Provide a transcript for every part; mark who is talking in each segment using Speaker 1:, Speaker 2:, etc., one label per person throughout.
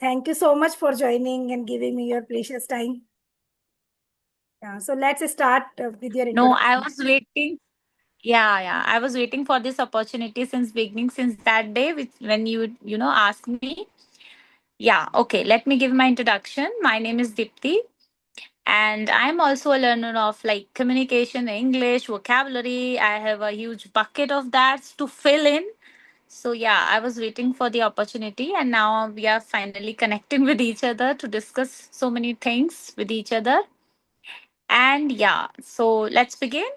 Speaker 1: Thank you so much for joining and giving me your precious time. Yeah, so let's start with your
Speaker 2: No, I
Speaker 1: introduction.
Speaker 2: was waiting. Yeah. I was waiting for this opportunity since beginning, since that day, which when you asked me. Yeah, okay. Let me give my introduction. My name is Dipti, and I'm also a learner of like communication, English, vocabulary. I have a huge bucket of that to fill in. So yeah, I was waiting for the opportunity, and now we are finally connecting with each other to discuss so many things with each other. And yeah, so let's begin.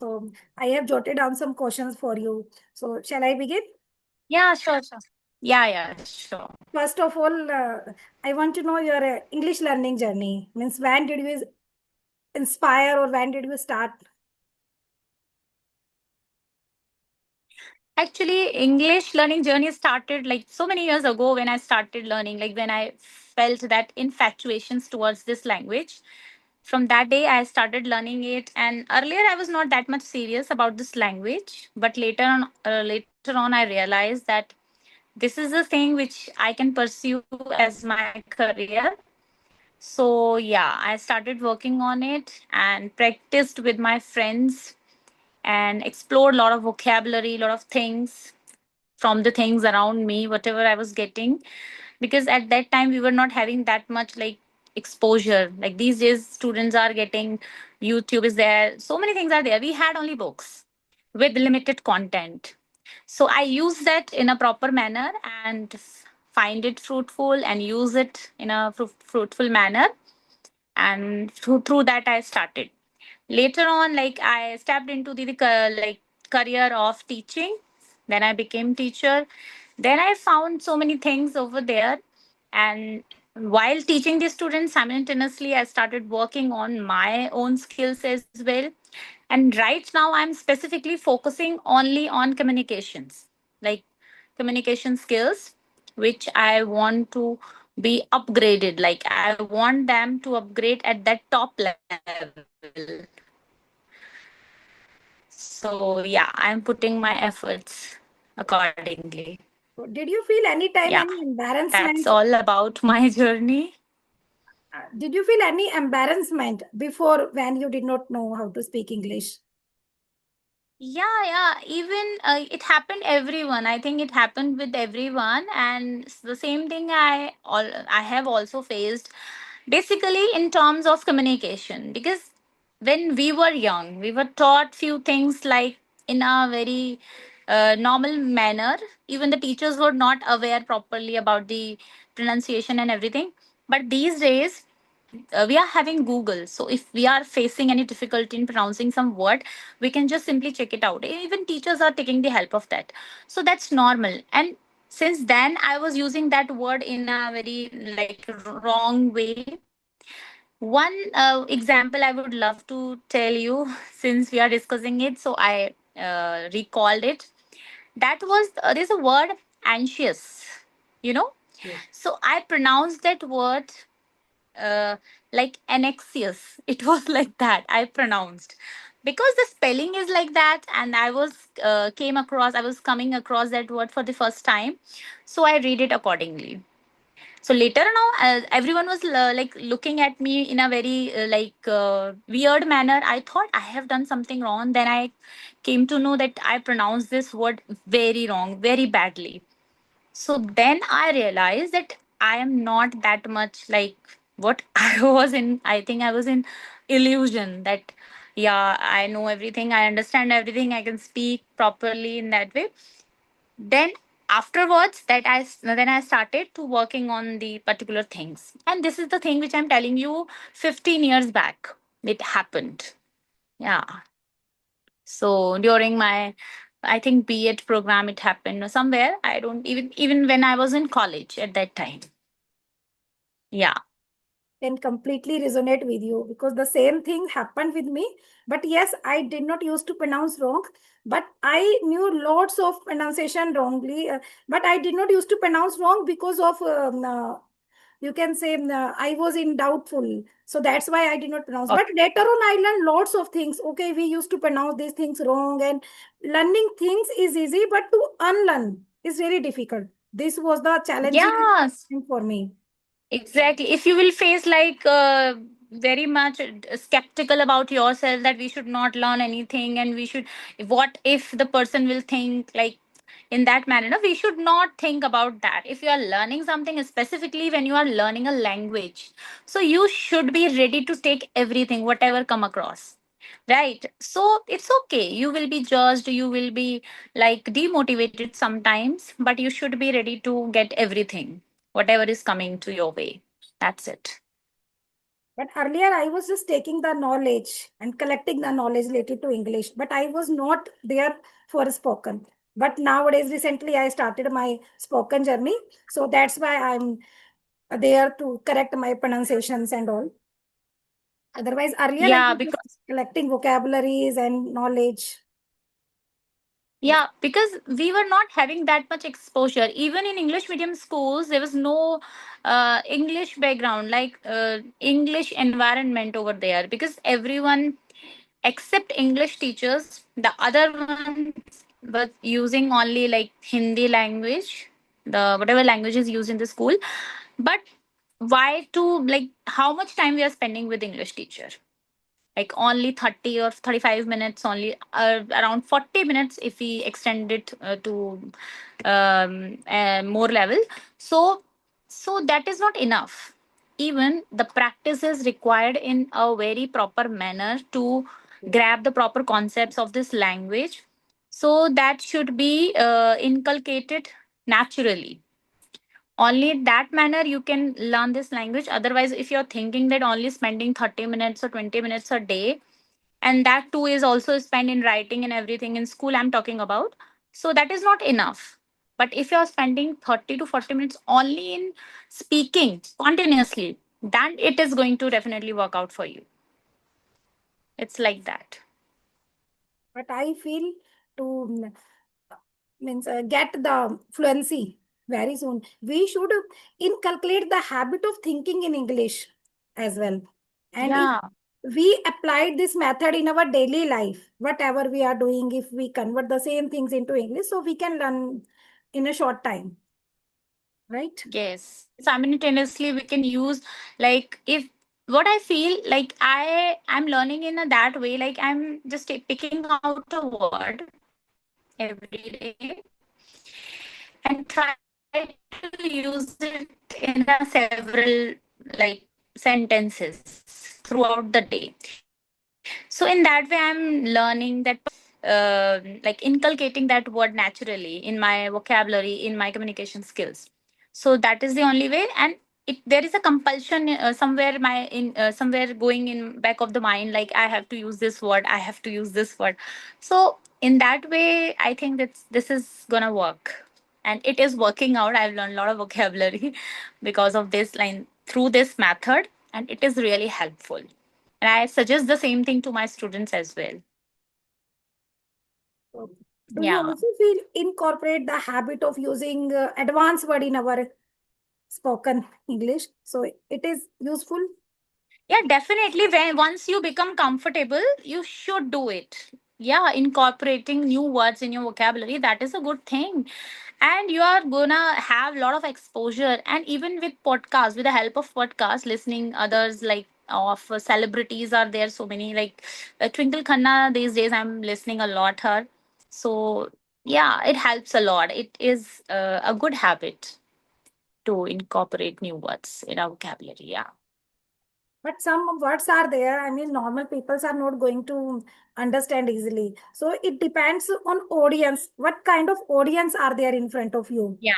Speaker 1: So I have jotted down some questions for you. So shall I begin?
Speaker 2: Yeah, sure. Yeah, sure.
Speaker 1: First of all, I want to know your English learning journey. Means when did you inspire or when did you start?
Speaker 2: Actually, English learning journey started like so many years ago when I started learning, like when I felt that infatuations towards this language. From that day, I started learning it, and earlier I was not that much serious about this language. But later on, I realized that this is a thing which I can pursue as my career. So yeah, I started working on it and practiced with my friends and explored a lot of vocabulary, a lot of things from the things around me, whatever I was getting. Because at that time, we were not having that much like exposure. Like these days, students are getting YouTube is there, so many things are there. We had only books with limited content. So I use that in a proper manner and find it fruitful and use it in a fruitful manner. And through that, I started. Later on, like I stepped into the career of teaching. Then I became teacher. Then I found so many things over there. And while teaching the students simultaneously, I started working on my own skills as well. And right now, I'm specifically focusing only on communications, like communication skills, which I want to be upgraded. Like I want them to upgrade at that top level. So yeah, I'm putting my efforts accordingly.
Speaker 1: So did you feel any
Speaker 2: Yeah,
Speaker 1: time any
Speaker 2: that's
Speaker 1: embarrassment?
Speaker 2: all about my journey.
Speaker 1: Did you feel any embarrassment before when you did not know how to speak English?
Speaker 2: Yeah. Even it happened everyone. I think it happened with everyone, and the same thing I have also faced. Basically, in terms of communication, because when we were young, we were taught few things like in a very normal manner. Even the teachers were not aware properly about the pronunciation and everything. But these days, we are having Google. So if we are facing any difficulty in pronouncing some word, we can just simply check it out. Even teachers are taking the help of that. So that's normal. And since then, I was using that word in a very like wrong way. One example I would love to tell you since we are discussing it. So I recalled it. That was there's a word anxious. You know. Yes. So I pronounced that word uh, like anxious. It was like that I pronounced because the spelling is like that, and I was coming across that word for the first time, so I read it accordingly. So later now, everyone was like looking at me in a very weird manner. I thought I have done something wrong. Then I came to know that I pronounced this word very wrong, very badly. So then I realized that I am not that much like what I was in. I think I was in illusion that, yeah, I know everything, I understand everything, I can speak properly in that way. Then afterwards, then I started to working on the particular things. And this is the thing which I'm telling you 15 years back. It happened. Yeah. So during my, I think B.Ed program, it happened or somewhere. I don't even when I was in college at that time. Yeah.
Speaker 1: Can completely resonate with you because the same thing happened with me. But yes, I did not used to pronounce wrong, but I knew lots of pronunciation wrongly. But I did not used to pronounce wrong because of you can say I was in doubtful. So that's why I did not pronounce. But later on, I learned lots of things. Okay, we used to pronounce these things wrong, and learning things is easy, but to unlearn is very difficult. This was the challenging
Speaker 2: Yeah,
Speaker 1: thing for me.
Speaker 2: exactly. If you will face like very much skeptical about yourself that we should not learn anything and we should, what if the person will think like in that manner? No, we should not think about that. If you are learning something, specifically when you are learning a language, so you should be ready to take everything, whatever come across. Right. So it's okay. You will be judged, you will be like demotivated sometimes, but you should be ready to get everything, whatever is coming to your way. That's it.
Speaker 1: But earlier, I was just taking the knowledge and collecting the knowledge related to English, but I was not there for spoken. But nowadays, recently, I started my spoken journey. So that's why I'm there to correct my pronunciations and all. Otherwise, earlier, I
Speaker 2: Yeah,
Speaker 1: was just
Speaker 2: because
Speaker 1: collecting vocabularies and knowledge.
Speaker 2: yeah, because we were not having that much exposure. Even in English medium schools, there was no English background, like English environment over there, because everyone except English teachers, the other ones were using only like Hindi language, the whatever language is used in the school. But why to like how much time we are spending with English teacher? Like only 30 or 35 minutes, only around 40 minutes if we extend it to more level. So so that is not enough. Even the practice is required in a very proper manner to grab the proper concepts of this language, so that should be inculcated naturally. Only in that manner you can learn this language. Otherwise, if you're thinking that only spending 30 minutes or 20 minutes a day, and that too is also spent in writing and everything in school I'm talking about, so that is not enough. But if you're spending 30 to 40 minutes only in speaking continuously, then it is going to definitely work out for you. It's like that.
Speaker 1: But I feel to means get the fluency very soon. We should inculcate the habit of thinking in English as well. And if
Speaker 2: Yeah.
Speaker 1: we applied this method in our daily life, whatever we are doing, if we convert the same things into English, so we can learn in a short time, right?
Speaker 2: Yes, simultaneously we can use, like, if what I feel like I'm learning in a that way, like I'm just picking out a word every day and try to use it in a several like sentences throughout the day. So in that way I'm learning that like inculcating that word naturally in my vocabulary, in my communication skills. So that is the only way. And there is a compulsion somewhere my in somewhere going in back of the mind, like I have to use this word, I have to use this word. So in that way I think that this is gonna work, and it is working out. I've learned a lot of vocabulary because of this line through this method, and it is really helpful. And I suggest the same thing to my students as well.
Speaker 1: So, do you
Speaker 2: Yeah.
Speaker 1: also feel incorporate the habit of using advanced word in our spoken English? So it is useful.
Speaker 2: Yeah, definitely. When once you become comfortable, you should do it. Yeah, incorporating new words in your vocabulary, that is a good thing. And you are gonna have a lot of exposure. And even with podcasts, with the help of podcasts, listening others like of celebrities are there. So many like Twinkle Khanna these days. I'm listening a lot her. So yeah, it helps a lot. It is a good habit to incorporate new words in our vocabulary. Yeah.
Speaker 1: But some words are there. I mean, normal peoples are not going to understand easily. So it depends on audience. What kind of audience are there in front of you?
Speaker 2: Yeah.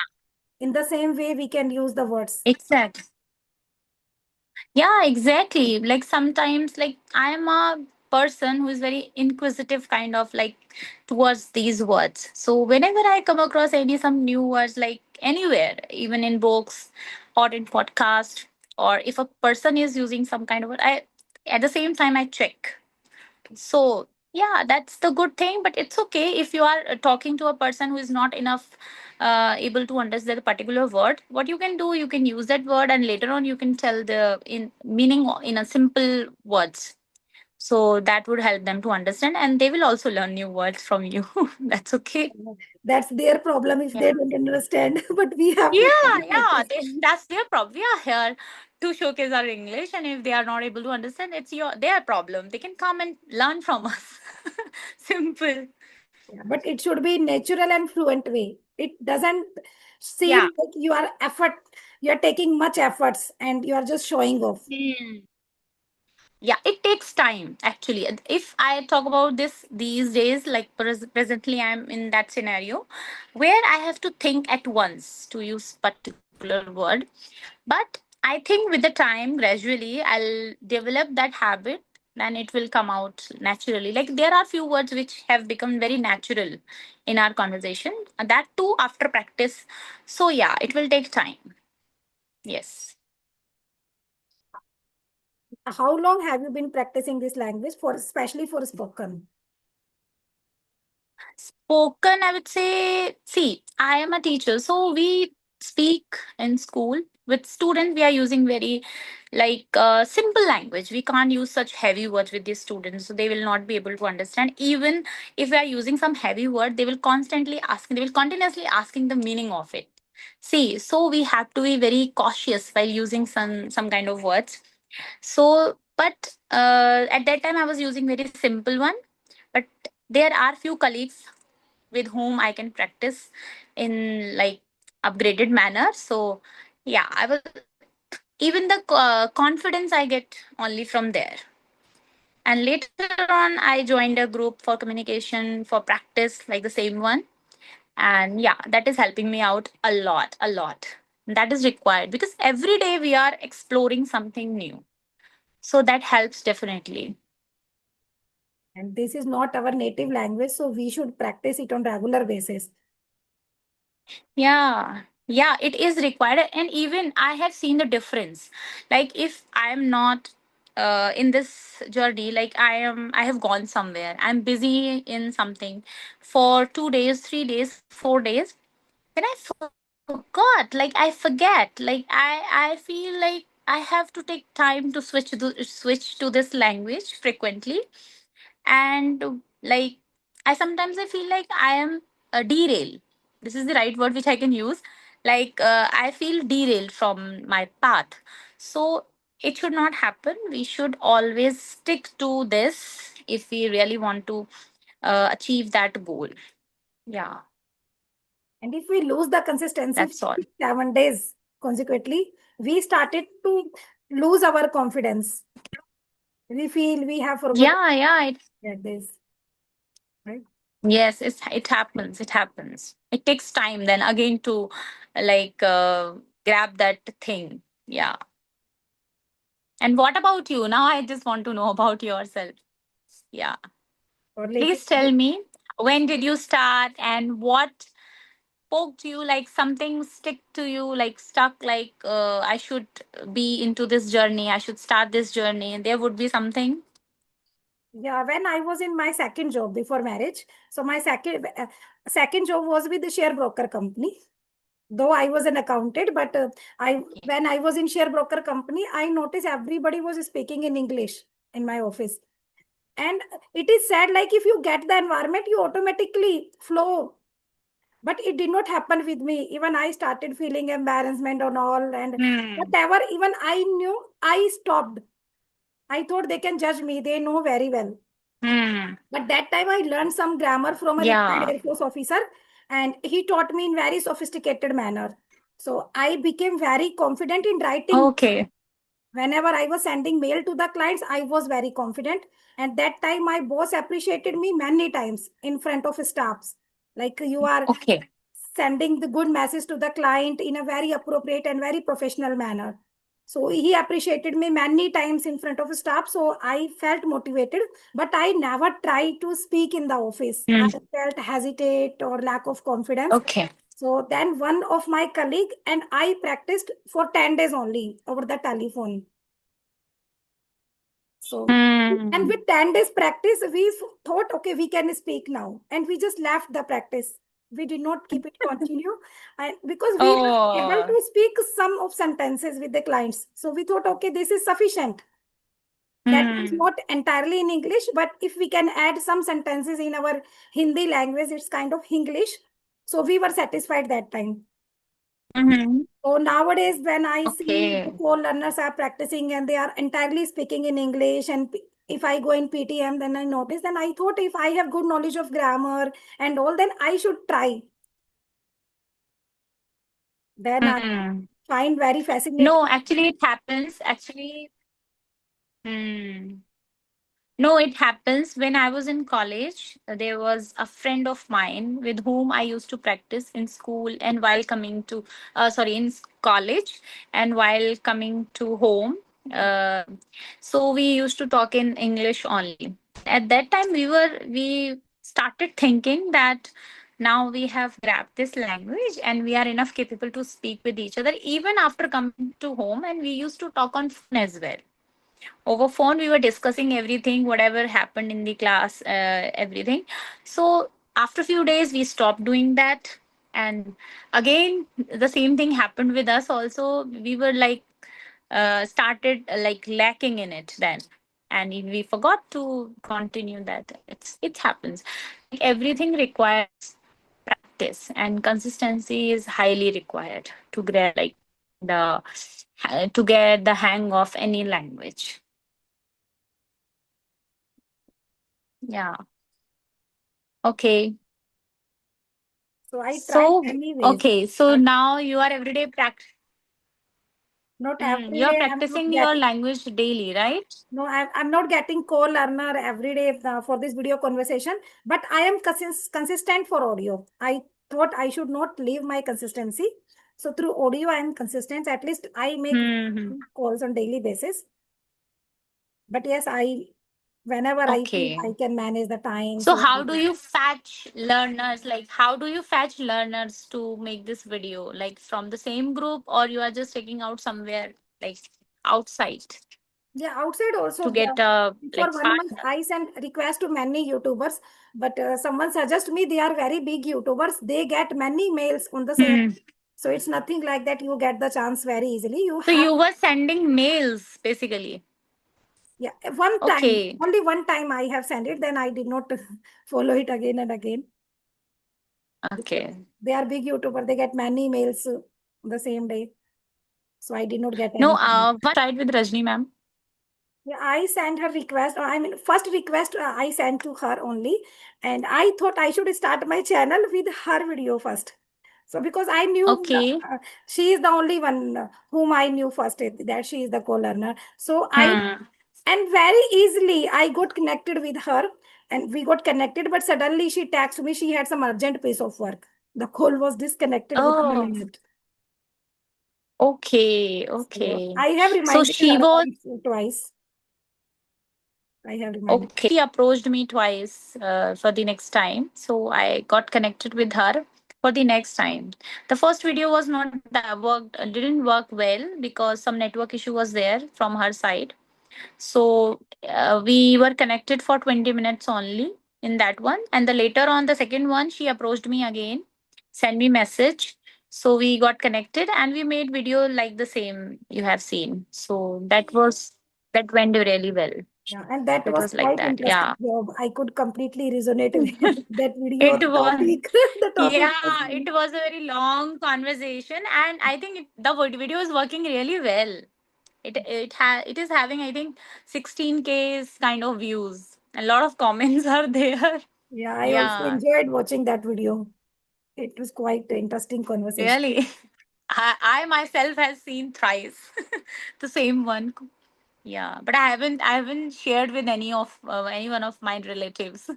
Speaker 1: In the same way, we can use the words.
Speaker 2: Exactly. Yeah, exactly. Like sometimes, like I am a person who is very inquisitive, kind of like towards these words. So whenever I come across any some new words, like anywhere, even in books or in podcast, or if a person is using some kind of word, I at the same time I check. So yeah, that's the good thing. But it's okay if you are talking to a person who is not enough able to understand the particular word. What you can do, you can use that word, and later on you can tell the in meaning in a simple words. So that would help them to understand, and they will also learn new words from you. That's okay.
Speaker 1: That's their problem if they
Speaker 2: Yeah.
Speaker 1: don't understand. But we have to
Speaker 2: Yeah, yeah,
Speaker 1: practice.
Speaker 2: that's their problem. We are here to showcase our English, and if they are not able to understand, it's their problem. They can come and learn from us. Simple.
Speaker 1: Yeah, but it should be natural and fluent way. It doesn't seem
Speaker 2: Yeah.
Speaker 1: like you are taking much efforts and you are just showing off.
Speaker 2: Hmm. Yeah, it takes time actually. And if I talk about this these days, like presently I'm in that scenario where I have to think at once to use particular word. But I think with the time, gradually, I'll develop that habit, and it will come out naturally. Like there are few words which have become very natural in our conversation, and that too after practice. So yeah, it will take time. Yes.
Speaker 1: How long have you been practicing this language for, especially for spoken?
Speaker 2: Spoken, I would say, see, I am a teacher, so we speak in school with students. We are using very simple language. We can't use such heavy words with these students, so they will not be able to understand. Even if we are using some heavy word, they will continuously asking the meaning of it. See, so we have to be very cautious while using some kind of words. So, but at that time I was using very simple one, but there are few colleagues with whom I can practice in like upgraded manner. So yeah, I was even the confidence I get only from there. And later on, I joined a group for communication for practice, like the same one. And yeah, that is helping me out a lot, a lot. That is required because every day we are exploring something new. So that helps definitely.
Speaker 1: And this is not our native language, so we should practice it on regular basis.
Speaker 2: Yeah, yeah, it is required. And even I have seen the difference. Like if I am not in this journey, like I have gone somewhere, I'm busy in something for 2 days, 3 days, 4 days, then I forgot, like I forget, like I feel like I have to take time to switch to this language frequently. And like I sometimes I feel like I am a derail. This is the right word which I can use. Like I feel derailed from my path. So it should not happen. We should always stick to this if we really want to achieve that goal. Yeah,
Speaker 1: And if we lose the consistency for
Speaker 2: that's all.
Speaker 1: 7 days consecutively, we started to lose our confidence. We feel we have forgotten
Speaker 2: Yeah, yeah,
Speaker 1: this, right?
Speaker 2: yes, it happens. It happens. It takes time then again to like grab that thing. Yeah. And what about you? Now I just want to know about yourself. Yeah.
Speaker 1: Or
Speaker 2: Please tell me, when did you start and what poked you, like something stick to you, like stuck, like I should be into this journey, I should start this journey. And there would be something.
Speaker 1: yeah, when I was in my second job before marriage, so my second job was with the share broker company. Though I was an accountant, but I when I was in share broker company, I noticed everybody was speaking in English in my office. And it is said like if you get the environment, you automatically flow. But it did not happen with me. Even I started feeling embarrassment on all and
Speaker 2: Hmm.
Speaker 1: whatever. Even I knew I stopped. I thought they can judge me. They know very well.
Speaker 2: Hmm.
Speaker 1: But that time I learned some grammar from a retired
Speaker 2: Yeah.
Speaker 1: Air Force officer, and he taught me in very sophisticated manner. So I became very confident in writing.
Speaker 2: Okay.
Speaker 1: Whenever I was sending mail to the clients, I was very confident. And that time my boss appreciated me many times in front of staffs. Like you are
Speaker 2: Okay.
Speaker 1: sending the good message to the client in a very appropriate and very professional manner. So he appreciated me many times in front of staff. So I felt motivated, but I never tried to speak in the office. I
Speaker 2: Hmm.
Speaker 1: felt hesitate or lack of confidence.
Speaker 2: Okay.
Speaker 1: So then one of my colleague and I practiced for 10 days only over the telephone. So, and
Speaker 2: Hmm.
Speaker 1: with 10 days practice, we thought, okay, we can speak now. And we just left the practice. We did not keep it continue. And because we were able
Speaker 2: Oh.
Speaker 1: to speak some of sentences with the clients. So we thought, okay, this is sufficient. That was
Speaker 2: Hmm.
Speaker 1: not entirely in English, but if we can add some sentences in our Hindi language, it's kind of English. So we were satisfied that time.
Speaker 2: Mm-hmm.
Speaker 1: So nowadays, when I see the
Speaker 2: Okay.
Speaker 1: co-learners are practicing and they are entirely speaking in English, and if I go in PTM, then I notice, then I thought if I have good knowledge of grammar and all, then I should try. Then I
Speaker 2: Hmm.
Speaker 1: find very fascinating.
Speaker 2: No, actually, it happens. Actually, hmm. No, it happens when I was in college. There was a friend of mine with whom I used to practice in school and while coming to, in college and while coming to home. Uh, so we used to talk in English only. At that time, we started thinking that now we have grabbed this language and we are enough capable to speak with each other even after coming to home, and we used to talk on phone as well. Over phone we were discussing everything, whatever happened in the class, everything. So after a few days we stopped doing that, and again the same thing happened with us also. We were like started like lacking in it then, and we forgot to continue that. It happens. Like, everything requires practice, and consistency is highly required to get like the to get the hang of any language. Yeah. Okay.
Speaker 1: So I tried
Speaker 2: So,
Speaker 1: many ways.
Speaker 2: okay. So now you are everyday
Speaker 1: Not every
Speaker 2: you're
Speaker 1: day. I'm not
Speaker 2: practicing your
Speaker 1: getting.
Speaker 2: language daily, right?
Speaker 1: No, I'm not getting co-learner every day for this video conversation, but I am consistent for audio. I thought I should not leave my consistency. So through audio, I am consistent. At least I make
Speaker 2: Hmm.
Speaker 1: calls on daily basis. But yes, whenever I feel
Speaker 2: Okay.
Speaker 1: I can manage the time.
Speaker 2: So
Speaker 1: So
Speaker 2: how do you fetch learners? Like, how do you fetch learners to make this video? Like from the same group, or you are just taking out somewhere like outside
Speaker 1: yeah, outside also,
Speaker 2: to get
Speaker 1: for
Speaker 2: like
Speaker 1: 1 month,
Speaker 2: partner?
Speaker 1: I sent request to many YouTubers, but someone suggest me they are very big YouTubers. They get many mails on the same.
Speaker 2: Hmm.
Speaker 1: So it's nothing like that. You get the chance very easily. You
Speaker 2: So
Speaker 1: have,
Speaker 2: you were sending mails basically.
Speaker 1: yeah, one time,
Speaker 2: Okay.
Speaker 1: only one time I have sent it. Then I did not follow it again and again because
Speaker 2: Okay.
Speaker 1: they are big YouTuber. They get many mails the same day. So I did not get
Speaker 2: No,
Speaker 1: anything.
Speaker 2: one tried with Rajni ma'am.
Speaker 1: Yeah, I sent her request. I mean, first request I sent to her only, and I thought I should start my channel with her video first. So because I knew
Speaker 2: Okay.
Speaker 1: she is the only one whom I knew first that she is the co-learner. So I
Speaker 2: Hmm.
Speaker 1: and very easily I got connected with her, and we got connected. But suddenly she texted me she had some urgent piece of work. The call was disconnected within a
Speaker 2: Oh,
Speaker 1: minute.
Speaker 2: okay,
Speaker 1: So
Speaker 2: okay.
Speaker 1: I have
Speaker 2: So
Speaker 1: reminded
Speaker 2: she
Speaker 1: her
Speaker 2: was
Speaker 1: once, twice. I have reminded.
Speaker 2: okay. She approached me twice for the next time. So I got connected with her for the next time. The first video was not that worked, didn't work well because some network issue was there from her side. So we were connected for 20 minutes only in that one. And the later on, the second one, she approached me again, sent me message. So we got connected and we made video like the same you have seen. So that went really well.
Speaker 1: Yeah, and that
Speaker 2: It
Speaker 1: was
Speaker 2: was like
Speaker 1: quite
Speaker 2: that.
Speaker 1: interesting
Speaker 2: Yeah.
Speaker 1: job. I could completely resonate with that video
Speaker 2: It was.
Speaker 1: topic. The topic was
Speaker 2: Yeah, it was a very long conversation, and I think video is working really well. It is having, I think, 16K kind of views. A lot of comments are there.
Speaker 1: yeah, I also
Speaker 2: Yeah,
Speaker 1: enjoyed watching that video. It was quite an interesting conversation.
Speaker 2: really. I myself has seen thrice the same one. Yeah, but I haven't shared with any one of my relatives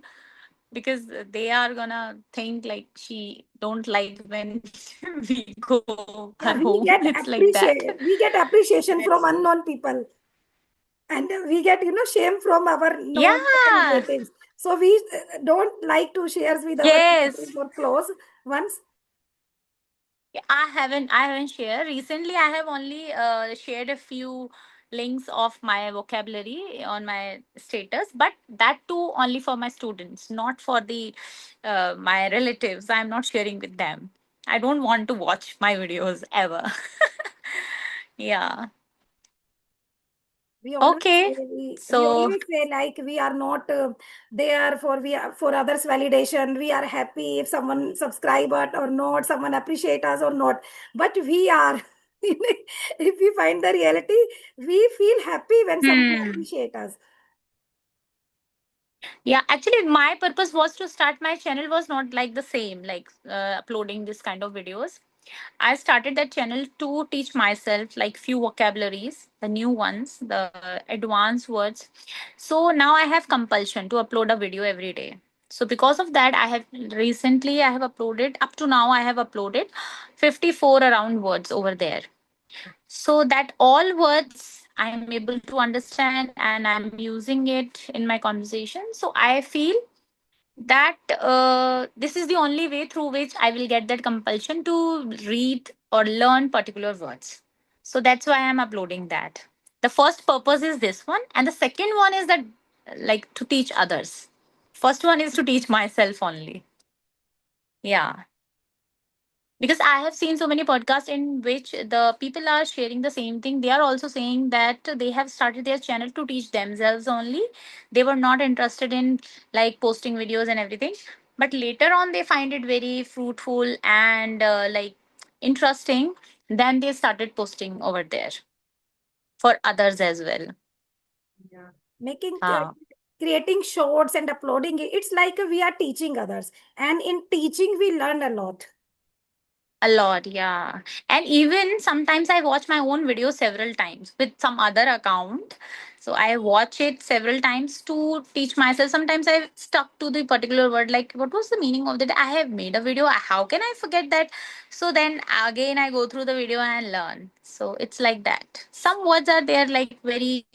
Speaker 2: because they are gonna think like she don't like when we go her
Speaker 1: Yeah,
Speaker 2: home. It's like that.
Speaker 1: we get appreciation from
Speaker 2: That's
Speaker 1: unknown people, and we get shame from our known
Speaker 2: yeah.
Speaker 1: relatives. So we don't like to share with our
Speaker 2: Yes.
Speaker 1: relatives or close ones.
Speaker 2: Yeah, I haven't shared. Recently I have only shared a few links of my vocabulary on my status, but that too only for my students, not for the my relatives. I'm not sharing with them. I don't want to watch my videos ever. Yeah.
Speaker 1: We always
Speaker 2: Okay.
Speaker 1: say, we
Speaker 2: So,
Speaker 1: always say like we are not there for we are for others validation. We are happy if someone subscribe us or not, someone appreciate us or not, but we are if we find the reality, we feel happy when someone
Speaker 2: hmm.
Speaker 1: appreciate us.
Speaker 2: Yeah, actually, my purpose was to start my channel was not like the same, like uploading this kind of videos. I started that channel to teach myself like few vocabularies, the new ones, the advanced words. So now I have compulsion to upload a video every day. So because of that, I have uploaded up to now I have uploaded 54 around words over there. So that all words I'm able to understand and I'm using it in my conversation. So I feel that this is the only way through which I will get that compulsion to read or learn particular words. So that's why I'm uploading that. The first purpose is this one, and the second one is that like to teach others. First one is to teach myself only. Yeah, because I have seen so many podcasts in which the people are sharing the same thing. They are also saying that they have started their channel to teach themselves only. They were not interested in like posting videos and everything, but later on they find it very fruitful and like interesting. Then they started posting over there for others as well.
Speaker 1: Yeah. Making
Speaker 2: Ah.
Speaker 1: creating shorts and uploading it, it's like we are teaching others, and in teaching we learn a lot.
Speaker 2: A lot, yeah. And even sometimes I watch my own video several times with some other account. So I watch it several times to teach myself. Sometimes I stuck to the particular word, like what was the meaning of that? I have made a video. How can I forget that? So then again I go through the video and learn. So it's like that. Some words are there like very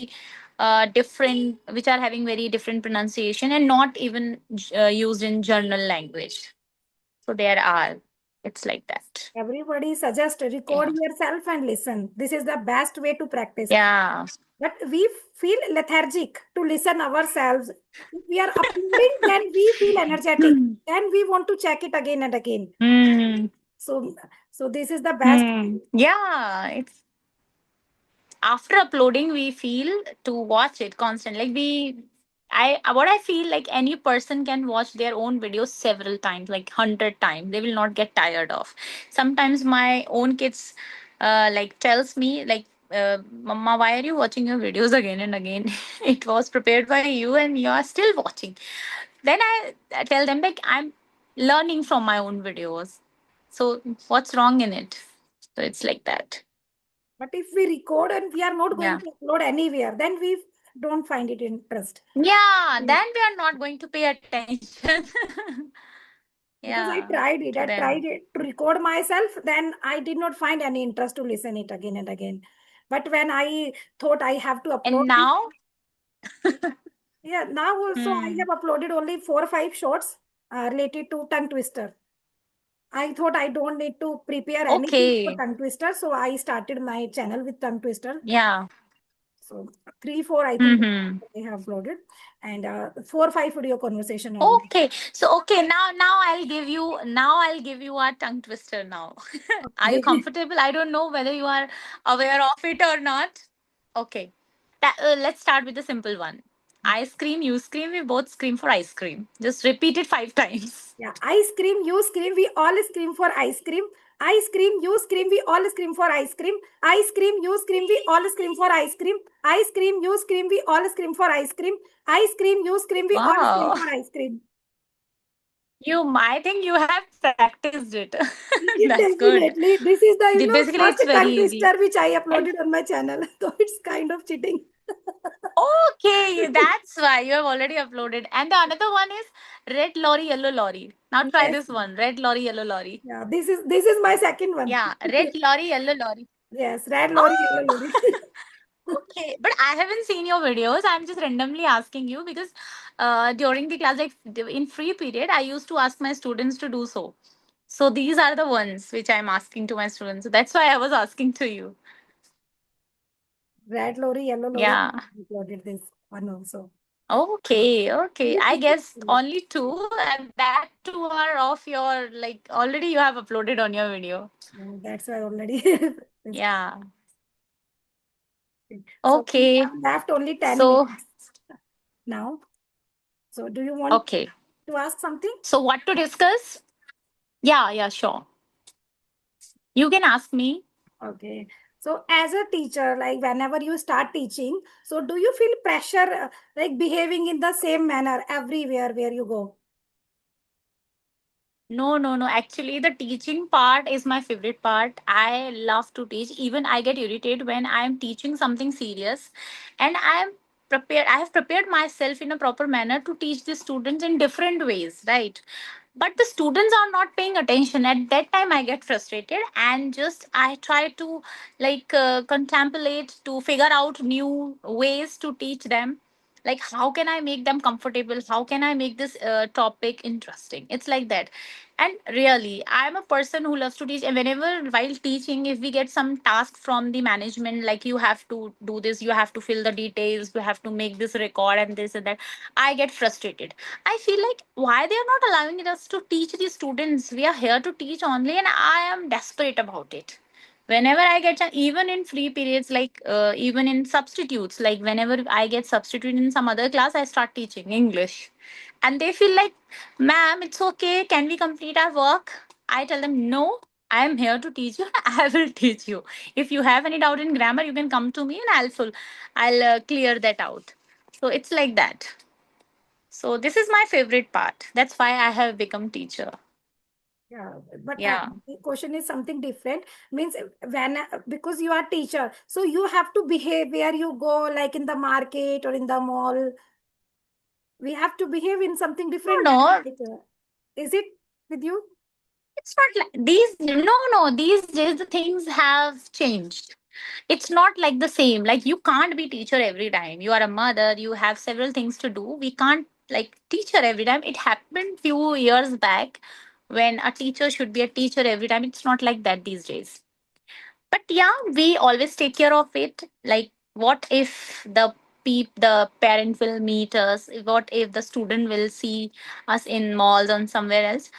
Speaker 2: different, which are having very different pronunciation and not even used in journal language. So there are. It's like that.
Speaker 1: Everybody suggests record
Speaker 2: Yeah.
Speaker 1: yourself and listen. This is the best way to practice.
Speaker 2: Yeah.
Speaker 1: But we feel lethargic to listen ourselves. If we are uploading, then we feel energetic.
Speaker 2: Hmm.
Speaker 1: Then we want to check it again and again.
Speaker 2: Hmm.
Speaker 1: So, so this is the best.
Speaker 2: Yeah. It's after uploading we feel to watch it constant. Like we I what I feel like any person can watch their own videos several times, like 100 times. They will not get tired of. Sometimes my own kids like tells me like Mama, why are you watching your videos again and again? It was prepared by you and you are still watching. Then I tell them like I'm learning from my own videos. So what's wrong in it? So it's like that.
Speaker 1: But if we record and we are not going
Speaker 2: Yeah.
Speaker 1: to upload anywhere, then we don't find it interest.
Speaker 2: Yeah,
Speaker 1: Mm.
Speaker 2: then we are not going to pay attention.
Speaker 1: Because I
Speaker 2: Yeah,
Speaker 1: tried it.
Speaker 2: to
Speaker 1: I tried
Speaker 2: them.
Speaker 1: it to record myself. Then I did not find any interest to listen it again and again. But when I thought I have to upload
Speaker 2: And
Speaker 1: this,
Speaker 2: now,
Speaker 1: yeah, now also I
Speaker 2: hmm,
Speaker 1: have uploaded only 4 or 5 shorts related to tongue twister. I thought I don't need to prepare anything for
Speaker 2: okay.
Speaker 1: tongue twister, so I started my channel with tongue twister.
Speaker 2: Yeah.
Speaker 1: So 3, 4, I think
Speaker 2: Mm-hmm.
Speaker 1: I have uploaded, and 4, 5 video conversation only.
Speaker 2: Okay. So okay, now I'll give you a tongue twister now. Are you
Speaker 1: Okay.
Speaker 2: comfortable? I don't know whether you are aware of it or not. Okay. Let's start with the simple one. I scream, you scream, we both scream for ice cream. Just repeat it 5 times.
Speaker 1: Yeah, ice cream, you scream, we all scream for ice cream. Ice cream, you scream, we all scream for ice cream. Ice cream, you scream, we all scream for ice cream. Ice cream, you scream, we all scream for ice cream. Ice cream, you scream, we all scream
Speaker 2: Wow.
Speaker 1: for ice cream.
Speaker 2: I think you have practiced it. That's good.
Speaker 1: Definitely. This is the,
Speaker 2: Basically,
Speaker 1: first
Speaker 2: it's very
Speaker 1: tongue
Speaker 2: easy.
Speaker 1: twister which I
Speaker 2: And
Speaker 1: uploaded on my channel. So it's kind of cheating.
Speaker 2: okay, that's why you have already uploaded. And the another one is red lorry, yellow lorry. Now try
Speaker 1: Yes.
Speaker 2: this one, red lorry, yellow lorry.
Speaker 1: Yeah, this is my second one.
Speaker 2: Yeah, red lorry, yellow lorry.
Speaker 1: Yes, red lorry, yellow
Speaker 2: Oh,
Speaker 1: lorry.
Speaker 2: okay. But I haven't seen your videos. I'm just randomly asking you because during the class, like in free period, I used to ask my students to do so. So these are the ones which I'm asking to my students. So that's why I was asking to you.
Speaker 1: Red lorry, yellow lorry.
Speaker 2: Yeah.
Speaker 1: I uploaded this one also.
Speaker 2: Okay, okay. I guess
Speaker 1: Yeah.
Speaker 2: only two, and that two are of your like already you have uploaded on your video.
Speaker 1: That's why already.
Speaker 2: Yeah.
Speaker 1: So we
Speaker 2: Okay.
Speaker 1: have left only 10
Speaker 2: So,
Speaker 1: minutes now. So do you want
Speaker 2: okay.
Speaker 1: to ask something?
Speaker 2: So, what to discuss? Yeah, yeah, sure. You can ask me.
Speaker 1: Okay. So as a teacher, like whenever you start teaching, so do you feel pressure like behaving in the same manner everywhere where you go?
Speaker 2: No, no, no. Actually, the teaching part is my favorite part. I love to teach. Even I get irritated when I am teaching something serious, and I am prepared. I have prepared myself in a proper manner to teach the students in different ways, right? But the students are not paying attention. At that time, I get frustrated, and just I try to contemplate to figure out new ways to teach them, like how can I make them comfortable, how can I make this topic interesting. It's like that. And really, I'm a person who loves to teach, and whenever while teaching, if we get some task from the management, like you have to do this, you have to fill the details, you have to make this record and this and that, I get frustrated. I feel like why they are not allowing us to teach the students. We are here to teach only, and I am desperate about it. Whenever I get even in free periods, like even in substitutes, like whenever I get substitute in some other class, I start teaching English, and they feel like, ma'am, it's okay, can we complete our work? I tell them, no, I am here to teach you. I will teach you. If you have any doubt in grammar, you can come to me, and I'll clear that out. So it's like that. So this is my favorite part. That's why I have become teacher.
Speaker 1: Yeah, but
Speaker 2: Yeah.
Speaker 1: the question is something different. Means when because you are teacher, so you have to behave where you go, like in the market or in the mall. We have to behave in something
Speaker 2: No,
Speaker 1: different manner.
Speaker 2: no,
Speaker 1: Like, is it with you?
Speaker 2: it's not like these. No, no, these days the things have changed. It's not like the same. Like you can't be teacher every time. You are a mother. You have several things to do. We can't like teacher every time. It happened few years back when a teacher should be a teacher every time. It's not like that these days. But yeah, we always take care of it. Like what if the parent will meet us? What if the student will see us in malls or somewhere else?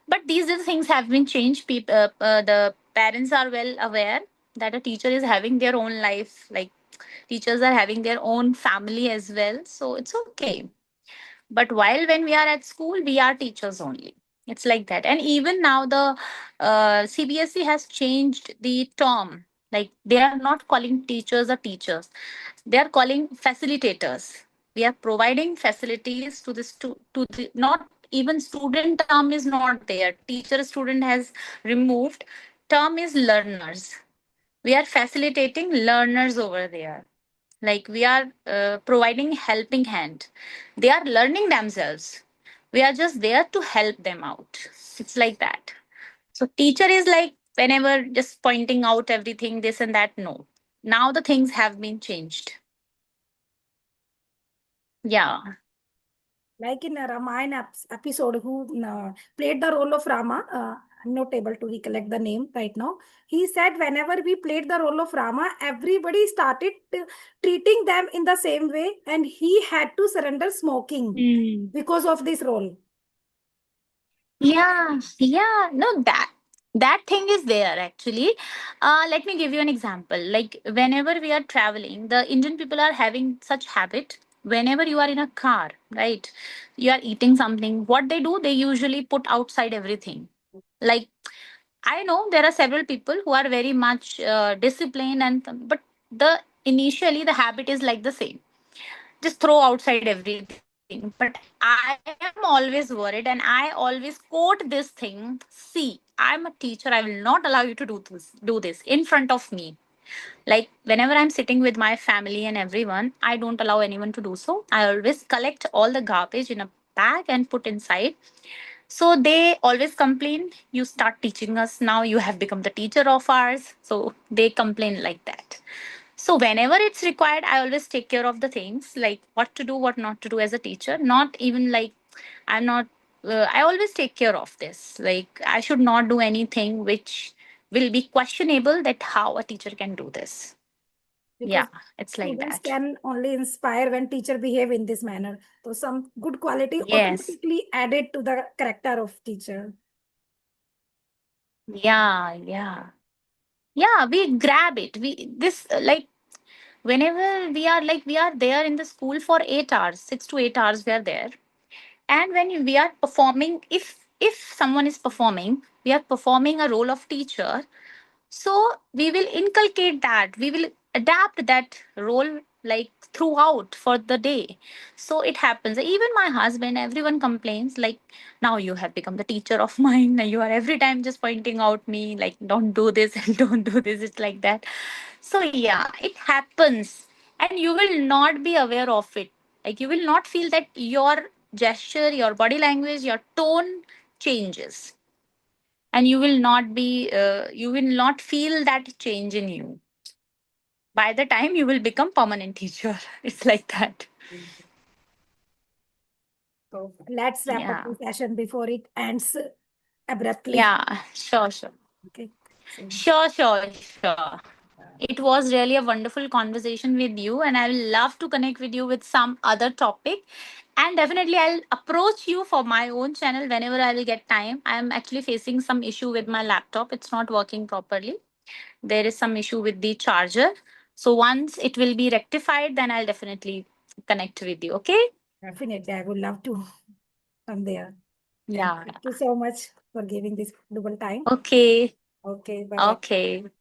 Speaker 2: But these are the things have been changed. People, the parents are well aware that a teacher is having their own life. Like teachers are having their own family as well, so it's okay. But while when we are at school, we are teachers only. It's like that. And even now the CBSE has changed the term. Like they are not calling teachers or teachers, they are calling facilitators. We are providing facilities to to the, not even student term is not there, teacher student has removed, term is learners. We are facilitating learners over there. Like we are providing helping hand. They are learning themselves, we are just there to help them out. It's like that. So teacher is like whenever just pointing out everything this and that. No, now the things have been changed. Yeah.
Speaker 1: Like in a Ramayana episode, who played the role of Rama. I'm not able to recollect the name right now. He said whenever we played the role of Rama, everybody started treating them in the same way, and he had to surrender smoking
Speaker 2: Mm.
Speaker 1: because of this role.
Speaker 2: Yeah, yeah. No, that thing is there actually. Let me give you an example. Like whenever we are traveling, the Indian people are having such habit. Whenever you are in a car, right? You are eating something. What they do, they usually put outside everything. Like I know there are several people who are very much disciplined, but the initially the habit is like the same, just throw outside everything. But I am always worried, and I always quote this thing. See, I'm a teacher, I will not allow you to do this in front of me. Like whenever I'm sitting with my family and everyone, I don't allow anyone to do so. I always collect all the garbage in a bag and put inside. So they always complain, you start teaching us now, you have become the teacher of ours. So they complain like that. So whenever it's required, I always take care of the things like what to do, what not to do as a teacher. Not even like I'm not. I always take care of this. Like I should not do anything which will be questionable. That how a teacher can do this. Yeah,
Speaker 1: Because
Speaker 2: it's like
Speaker 1: students
Speaker 2: that.
Speaker 1: can only inspire when teacher behave in this manner. So some good quality
Speaker 2: Yes.
Speaker 1: automatically added to the character of teacher.
Speaker 2: Yeah. Yeah. Yeah. We grab it. We this like whenever we are there in the school for 8 hours, 6 to 8 hours we are there. And when we are performing, if someone is performing, we are performing a role of teacher, so we will inculcate that, we will adapt that role like throughout for the day. So it happens, even my husband, everyone complains like, now you have become the teacher of mine, now you are every time just pointing out me like, don't do this and don't do this, it's like that. So yeah, it happens, and you will not be aware of it. Like, you will not feel that your gesture, your body language, your tone changes, and you will not feel that change in you. By the time you will become permanent teacher, it's like that.
Speaker 1: So let's wrap up
Speaker 2: Yeah,
Speaker 1: the session before it ends abruptly.
Speaker 2: yeah, sure.
Speaker 1: Okay. So
Speaker 2: Sure. It was really a wonderful conversation with you, and I will love to connect with you with some other topic. And definitely, I'll approach you for my own channel whenever I will get time. I'm actually facing some issue with my laptop, it's not working properly. There is some issue with the charger. So once it will be rectified, then I'll definitely connect with you. Okay?
Speaker 1: definitely, I would love to come there. And
Speaker 2: Yeah.
Speaker 1: thank you so much for giving this valuable time.
Speaker 2: Okay.
Speaker 1: Okay, bye bye.
Speaker 2: Okay.